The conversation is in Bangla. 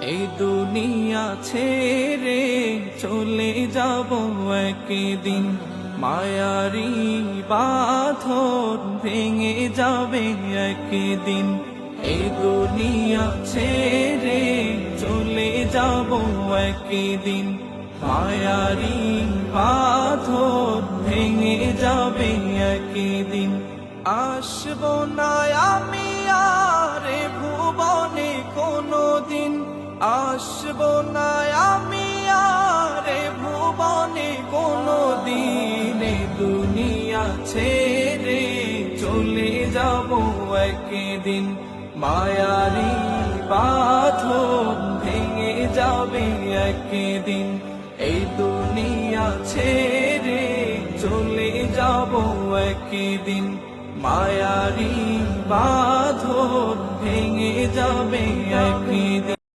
এই দুনিয়া ছেড়ে চলে যাব একদিন, মায়ারি বাঁধন ভেঙে যাবে একদিন। এই দুনিয়া ছেড়ে চলে যাব একদিন, মায়ারি বাঁধন ভেঙে যাবে একদিন। আসবো না আমি আর এ ভুবনে কোনোদিন, আসবো না আমি আর এ ভুবনে কোনোদিন। এ দুনিয়া ছেড়ে চলে যাব একদিন, মায়ারি বাঁধন ভেঙে যাবে একদিন। এই দুনিয়া ছেড়ে চলে যাব একদিন, মায়ারি বাঁধন ভেঙে যাবে একদিন।